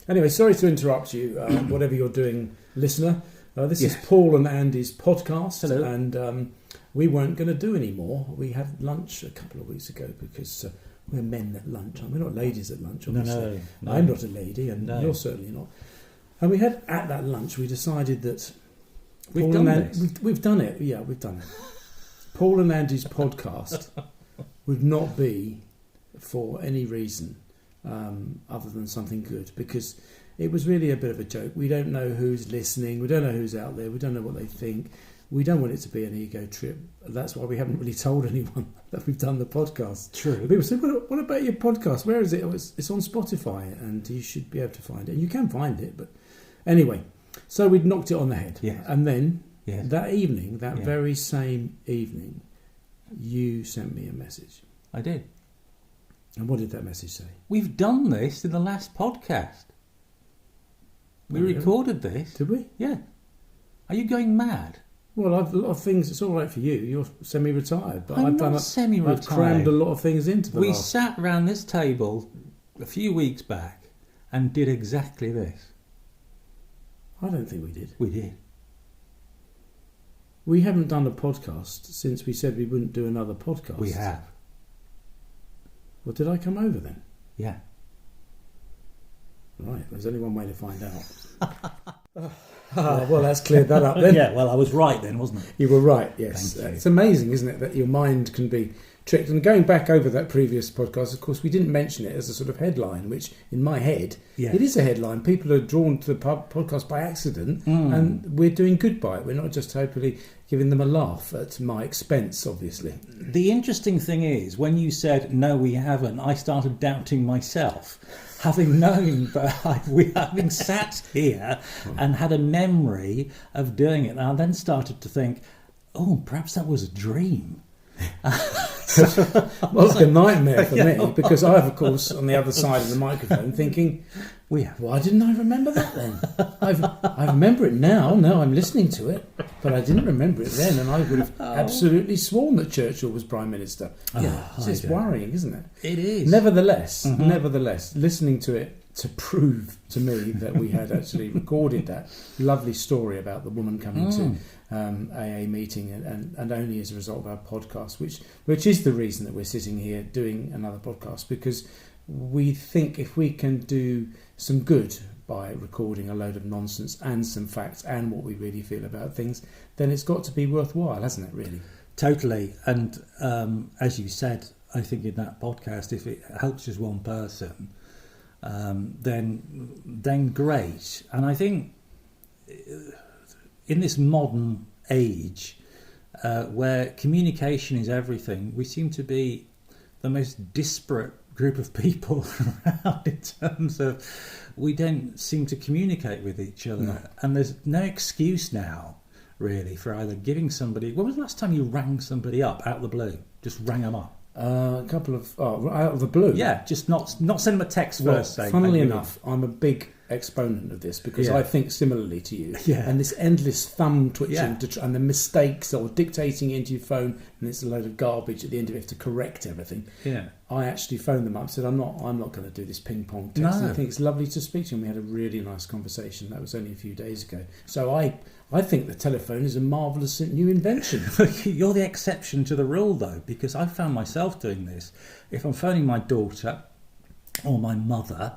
Anyway, sorry to interrupt you, whatever you're doing, listener. This is Paul and Andy's podcast. Hello. And we weren't going to do any more. We had lunch a couple of weeks ago because we're men at lunch. We're not ladies at lunch, obviously. No. I'm not a lady, and you're certainly not. And we had, at that lunch, we decided that... We've done it. Yeah, we've done it. Paul and Andy's podcast would not be for any reason other than something good, because it was really a bit of a joke. We don't know who's listening. We don't know who's out there. We don't know what they think. We don't want it to be an ego trip. That's why we haven't really told anyone that we've done the podcast. True. People say, what about your podcast? Where is it? Oh, it's on Spotify, and you should be able to find it. And you can find it, but anyway. So we'd knocked it on the head. Yes. And then Yes. that evening, very same evening, you sent me a message. I did. And what did that message say? We've done this in the last podcast. We recorded this. Did we? Yeah. Are you going mad? Well, I've a lot of things. It's all right for you. You're semi-retired, but I'm not semi-retired. I've crammed a lot of things into the We last. sat round this table a few weeks back and did exactly this. I don't think we did. We did. We haven't done a podcast since we said we wouldn't do another podcast. We have. Well, did I come over then? Yeah. Right. There's only one way to find out. Well, that's cleared that up then. Yeah, well, I was right then, wasn't I? You were right, yes. Thank you. It's amazing, isn't it, that your mind can be tricked. And going back over that previous podcast, of course, we didn't mention it as a sort of headline, which in my head, it is a headline. People are drawn to the podcast by accident, and we're doing good by it. We're not just hopefully giving them a laugh at my expense, obviously. The interesting thing is, when you said, no, we haven't, I started doubting myself. Having known that having sat here and had a memory of doing it, and I then started to think, oh, perhaps that was a dream. Well, it's like a nightmare for me, because I have, of course, on the other side of the microphone thinking, why didn't I remember that then? I remember it now. Now I'm listening to it, but I didn't remember it then, and I would have absolutely sworn that Churchill was Prime Minister. It's just worrying, isn't it? It is. Nevertheless, listening to it to prove to me that we had actually recorded that lovely story about the woman coming to AA meeting and only as a result of our podcast, which is the reason that we're sitting here doing another podcast, because we think if we can do some good by recording a load of nonsense and some facts and what we really feel about things, then it's got to be worthwhile, hasn't it, really? Totally. And as you said, I think in that podcast, if it helps just one person, then great. And I think in this modern age where communication is everything, we seem to be the most disparate group of people around in terms of we don't seem to communicate with each other. No. And there's no excuse now, really, for either giving somebody... When was the last time you rang somebody up out of the blue? Just rang them up? A couple of... out of the blue? Yeah, just not send them a text first. Funnily enough, I'm a big exponent of this because I think similarly to you. Yeah. And this endless thumb twitching and the mistakes or dictating into your phone, and it's a load of garbage at the end of it to correct everything. Yeah. I actually phoned them up and said, I'm not going to do this ping pong text. No. I think it's lovely to speak to you. And we had a really nice conversation. That was only a few days ago. So I think the telephone is a marvellous new invention. You're the exception to the rule, though, because I found myself doing this. If I'm phoning my daughter or my mother,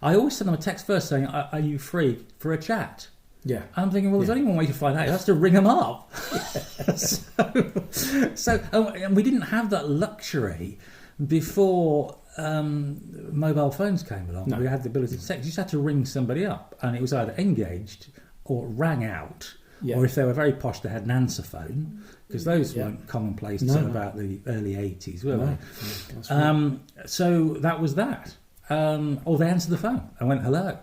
I always send them a text first saying, are you free for a chat? Yeah. And I'm thinking, well, there's only one way to find out. That's to ring them up. And we didn't have that luxury before mobile phones came along. No. We had the ability to text. You just had to ring somebody up, and it was either engaged or rang out. Yeah. Or if they were very posh, they had an answer phone, because those weren't commonplace until about the early 80s, were they? That's right. So that was that. Or they answered the phone and went, hello.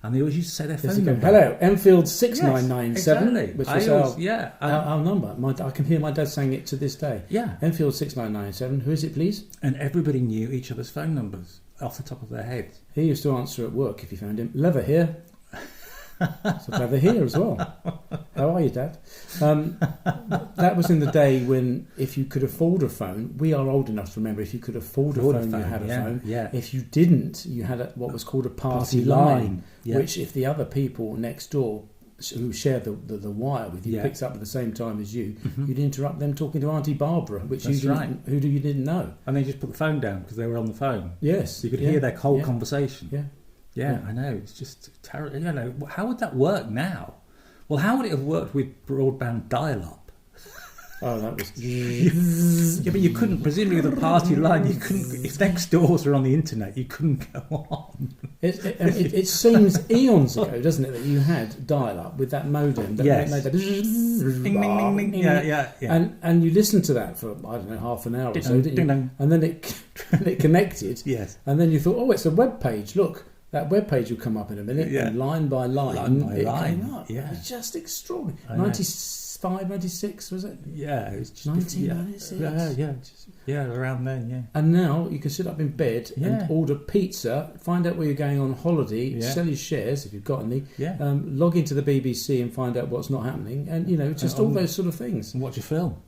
And they always used to say their phone number. Hello, Enfield 6997, exactly. which was our number. I can hear my dad saying it to this day. Yeah. Enfield 6997, who is it, please? And everybody knew each other's phone numbers off the top of their heads. He used to answer at work if you found him. Leather here. So Leather here as well. How are you, Dad? That was in the day when if you could afford a phone, we are old enough to remember if you had a phone. Yeah. If you didn't, you had what was called a party line, which if the other people next door who share the wire with you picked up at the same time as you, you'd interrupt them talking to Auntie Barbara, which you didn't know. And they just put the phone down because they were on the phone. Yes. So you could hear their whole conversation. Yeah, I know. It's just terrible. You know, how would that work now? Well, how would it have worked with broadband dial-up? Oh, that was... Yeah, but you couldn't, presumably with a party line, you couldn't, if next doors were on the internet, you couldn't go on. It seems eons ago, doesn't it, that you had dial-up with that modem that made that... Ding, ding, ding, ding. Yeah. And you listened to that for, I don't know, half an hour or so, didn't you? And then it connected. Yes. And then you thought, oh, it's a web page, look. That web page will come up in a minute, and line by line, came up. Yeah. It's just extraordinary. 95, 96, was it? Yeah, it was just 1996. Around then, yeah. And now you can sit up in bed and order pizza, find out where you're going on holiday, sell your shares if you've got any, log into the BBC and find out what's not happening, and just all those sort of things. And watch a film.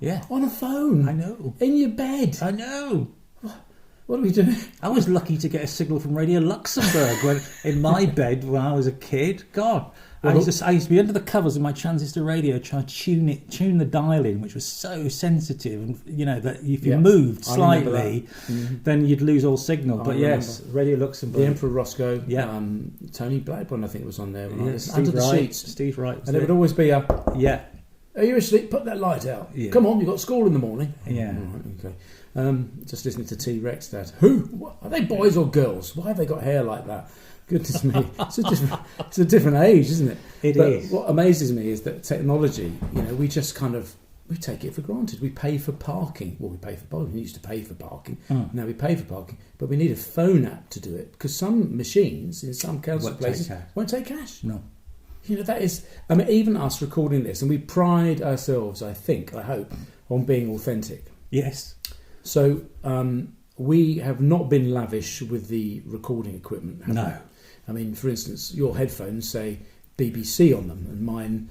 Yeah. On a phone. I know. In your bed. I know. What are we doing? I was lucky to get a signal from Radio Luxembourg in my bed when I was a kid. God. I used to be under the covers of my transistor radio trying to tune the dial in, which was so sensitive, and that if you moved slightly, then you'd lose all signal. But yes, Radio Luxembourg, the Emperor Roscoe, Tony Blackburn, I think, was on there. Under the sheets, Steve Wright, and it would always be a Are you asleep? Put that light out. Yeah. Come on, you've got school in the morning. Yeah. Right, okay. Just listening to T-Rex, Dad. Who? What? Are they boys or girls? Why have they got hair like that? Goodness me. It's a different age, isn't it? It is. What amazes me is that technology, we just we take it for granted. We pay for parking. Well, we pay for parking. We used to pay for parking. Now we pay for parking. But we need a phone app to do it because some machines in some council places won't take cash. No. That is... I mean, even us recording this, and we pride ourselves, I hope, on being authentic. Yes. So we have not been lavish with the recording equipment. No. We? I mean, for instance, your headphones say BBC on them, and mine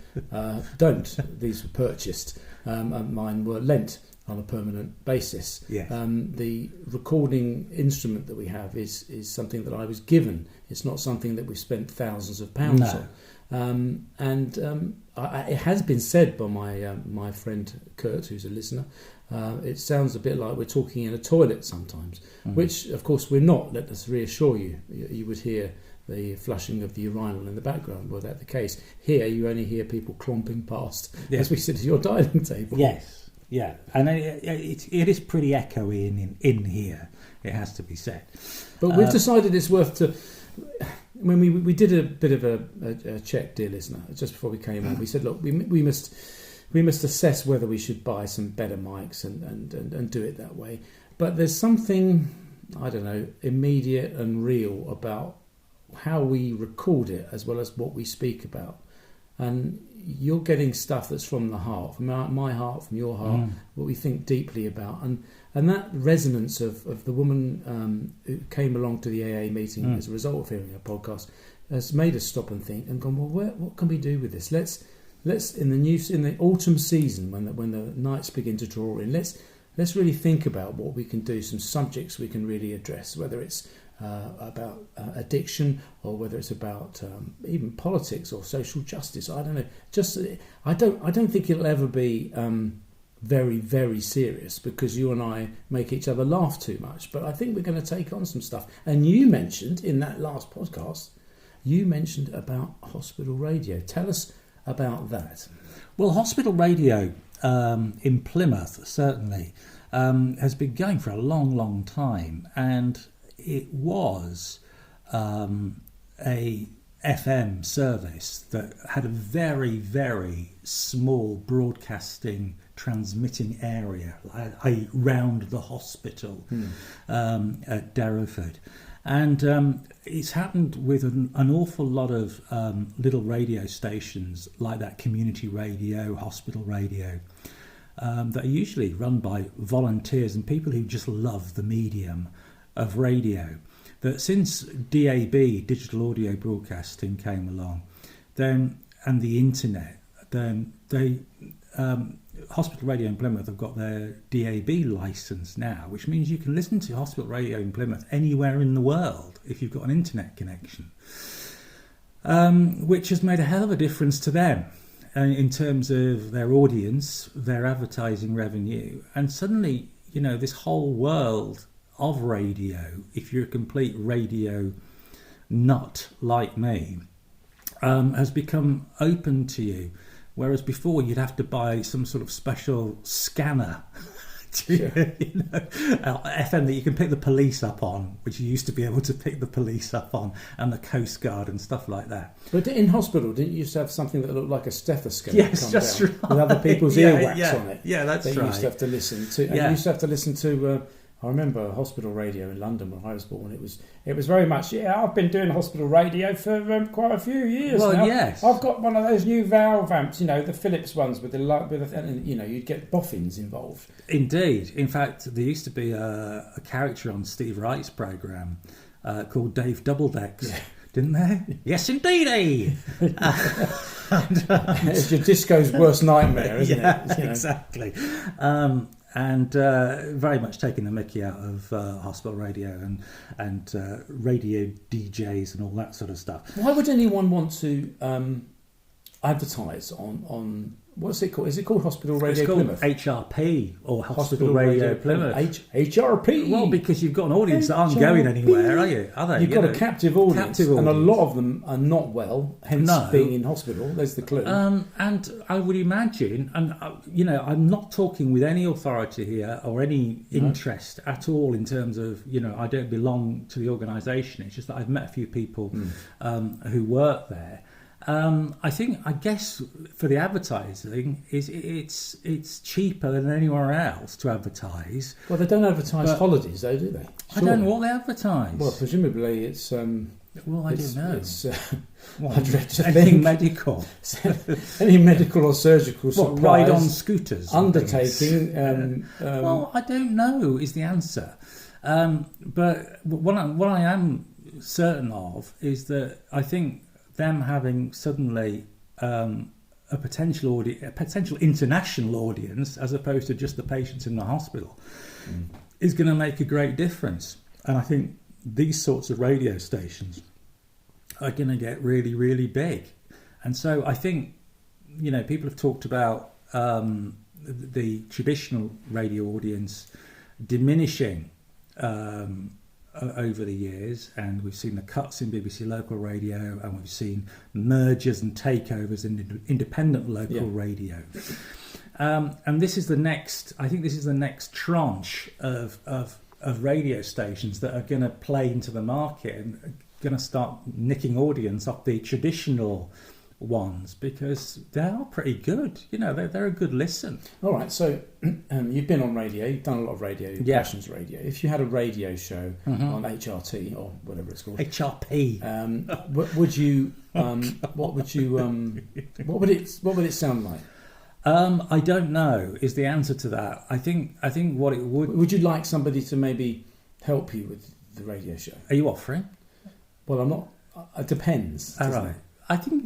don't. These were purchased, and mine were lent on a permanent basis. Yes. The recording instrument that we have is something that I was given. It's not something that we've spent thousands of pounds on. It has been said by my friend Kurt, who's a listener, it sounds a bit like we're talking in a toilet sometimes, which of course we're not. Let us reassure you. You would hear the flushing of the urinal in the background were that the case. Here you only hear people clomping past as we sit at your dining table. Yes, yeah, and it is pretty echoey in here, it has to be said. But we've decided it's worth to... When we did a bit of a check, dear listener, just before we came on, we said, look, we must assess whether we should buy some better mics and do it that way. But there's something, I don't know, immediate and real about how we record it as well as what we speak about. And you're getting stuff that's from the heart, from my heart, from your heart, what we think deeply about. And that resonance of the woman who came along to the AA meeting as a result of hearing our podcast has made us stop and think and gone, well, what can we do with this? Let's in the autumn season when the nights begin to draw in, let's really think about what we can do, some subjects we can really address, whether it's about addiction or whether it's about even politics or social justice. I don't know. I don't think it'll ever be very, very serious because you and I make each other laugh too much. But I think we're going to take on some stuff. And you mentioned in that last podcast, about hospital radio. Tell us about that. Well, hospital radio in Plymouth certainly has been going for a long, long time, and it was a FM service that had a very, very small broadcasting transmitting area round the hospital at Derriford. And it's happened with an awful lot of little radio stations like that, community radio, hospital radio, that are usually run by volunteers and people who just love the medium of radio. That since DAB, digital audio broadcasting, came along, and the internet, then they Hospital Radio in Plymouth have got their DAB licence now, which means you can listen to Hospital Radio in Plymouth anywhere in the world if you've got an internet connection, which has made a hell of a difference to them in terms of their audience, their advertising revenue, and suddenly, this whole world of radio, if you're a complete radio nut like me, has become open to you. Whereas before you'd have to buy some sort of special scanner to, FM that you can pick the police up on, which you used to be able to pick the police up on, and the Coast Guard and stuff like that. But in hospital, didn't you used to have something that looked like a stethoscope? Yes, that's right. With other people's earwax on it. Yeah, that's right. You used to have to listen to. And you used to have to listen to. I remember hospital radio in London when I was born. It was very much, I've been doing hospital radio for quite a few years now. Yes. I've got one of those new valve amps, the Philips ones with you'd get boffins involved. Indeed. In fact, there used to be a character on Steve Wright's programme called Dave Doubledecks. Yeah. Didn't there? Yes, indeedy. It's your disco's worst nightmare, isn't it? Exactly. And very much taking the mickey out of hospital radio and radio DJs and all that sort of stuff. Why would anyone want to advertise on what's it called? Is it called Hospital Radio Plymouth? It's called HRP or Hospital Radio Plymouth. HRP. Well, because you've got an audience that aren't going anywhere, are they? You've got a captive audience, and a lot of them are not well, hence being in hospital. There's the clue. And I would imagine, and I'm not talking with any authority here or any interest at all in terms of, I don't belong to the organisation. It's just that I've met a few people who work there. I guess for the advertising, it's cheaper than anywhere else to advertise. Well, they don't advertise holidays, though, do they? Surely. I don't know what they advertise. Well, presumably it's. Well, I don't know. It's I dread to think medical, any medical or surgical supplies. Ride on scooters, undertaking. Well, I don't know is the answer. But what I am certain of is that I think them having suddenly a potential international audience as opposed to just the patients in the hospital is going to make a great difference. And I think these sorts of radio stations are going to get really, really big. And so I think, people have talked about the traditional radio audience diminishing over the years, and we've seen the cuts in BBC local radio, and we've seen mergers and takeovers in independent local radio. And this is the next. I think this is the next tranche of radio stations that are going to play into the market and going to start nicking audience off the traditional ones, because they are pretty good. They're a good listen. All right, so you've been on radio, you've done a lot of radio, Passions Radio. If you had a radio show on HRT or whatever it's called, HRP, what would it sound like? I don't know is the answer to that. I think what it would you like somebody to maybe help you with the radio show? Are you offering? Well, I'm not. It depends. All right. I think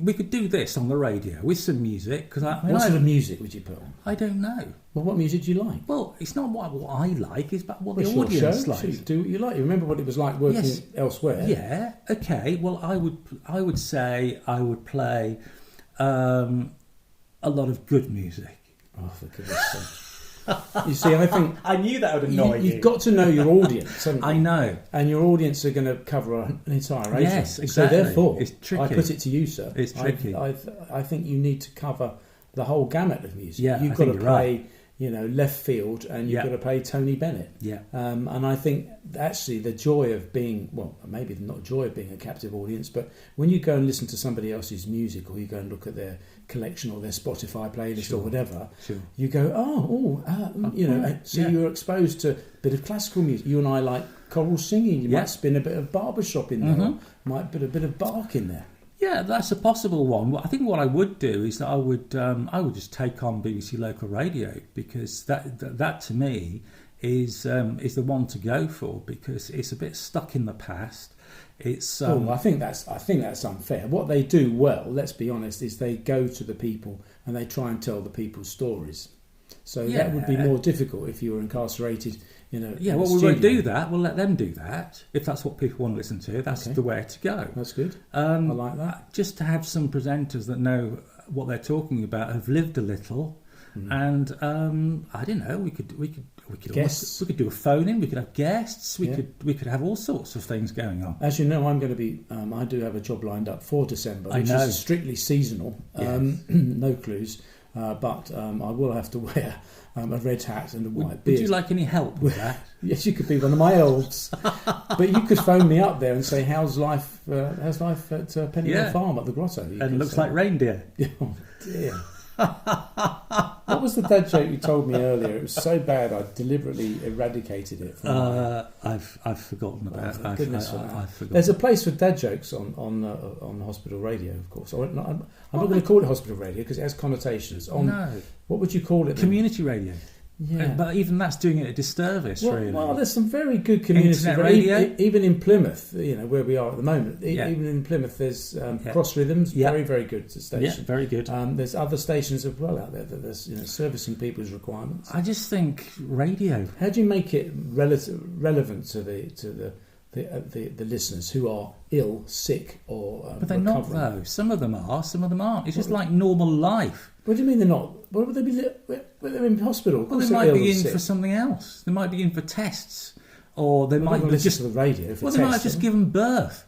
we could do this on the radio with some music. What sort of music would you put on? I don't know. Well, what music do you like? Well, it's not what I like, it's about what the audience likes. So do what you like. You remember what it was like working elsewhere? Yeah, okay. Well, I would say I would play a lot of good music. Oh, for goodness sake. You see, I think I knew that would annoy you. You've got to know your audience, haven't you? I know, and your audience are going to cover an entire age. Yes, exactly. So therefore, it's tricky. I put it to you, sir. It's tricky. I think you need to cover the whole gamut of music. Yeah, you've got to play, left field, and you've got to play Tony Bennett. Yeah, and I think actually the joy of being, well, maybe not joy of being a captive audience, but when you go and listen to somebody else's music, or you go and look at their collection or their Spotify playlist or whatever, you go, you're exposed to a bit of classical music. You and I like choral singing. You might spin a bit of barbershop in there, might put a bit of Bach in there. Yeah, that's a possible one. I think what I would do is that I would just take on BBC local radio, because that to me is the one to go for, because it's a bit stuck in the past. It's I think that's unfair. What they do well, let's be honest, is they go to the people and they try and tell the people's stories. So Yeah. that would be more difficult if you were incarcerated in a Yeah, in a well, we won't studio. do that. We'll let them do that. If that's what people want to listen to, that's Okay. the way to go. That's good. I like that. Just to have some presenters that know what they're talking about, have lived a little, and I don't know. We could Guests. we could do a phone in. We could have guests. We Yeah. could have all sorts of things going on. As you know, I'm going to be. I do have a job lined up for December, I which know. is strictly seasonal. Yes. No clues, but I will have to wear a red hat and a white Would beard. you like any help with that? Yes, you could be one of my elves, but you could phone me up there and say, "How's life? How's life at Pennyhill Yeah. Farm at the Grotto?" You And could it looks say. like reindeer. Oh dear. What was the dad joke you told me earlier? It was so bad I deliberately eradicated it. From my I've forgotten about. thank I've, goodness for I, that. I've forgotten. There's a place for dad jokes on hospital radio, of course. I'm not going to call it hospital radio because it has connotations. No, What would you call it? then? community radio. Yeah. But even that's doing it a disservice, really. Well, there's some very good community Internet radio. radio? Even in Plymouth, where we are at the moment. Yeah. Even in Plymouth, there's Yeah. Cross Rhythms, Yeah. very, very good Yeah, station. very good. There's other stations as well out there that there's servicing people's requirements. I just think radio. How do you make it relevant to the listeners who are ill, sick, or But they're not, recovering? though. Some of them are, some of them aren't. It's just like normal life. What do you mean they're not? What would they be? They're in hospital. Of Well, course they they're might ill be or in sick. for something else. They might be in for tests. Or they They're not might going to have listen just... to the radio for Well, they might have tests, just are given birth.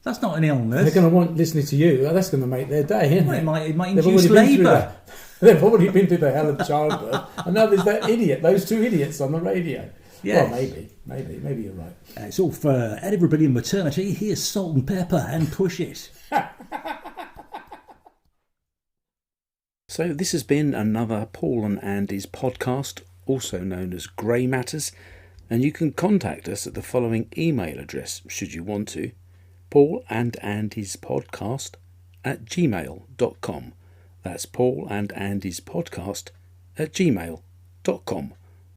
That's not an they? illness. They're going to want listening to you. That's going to make their day, isn't Well, it? it might They've induce already been through labour. that. They've already been through the hell of childbirth, and now there's that idiot, those two idiots on the radio. Yes. Well, maybe you're right. It's all for everybody in maternity. Here's salt and pepper and push it. So this has been another Paul and Andy's podcast, also known as Grey Matters, and you can contact us at the following email address should you want to: paulandandyspodcast@gmail.com. That's paulandandyspodcast@gmail.com.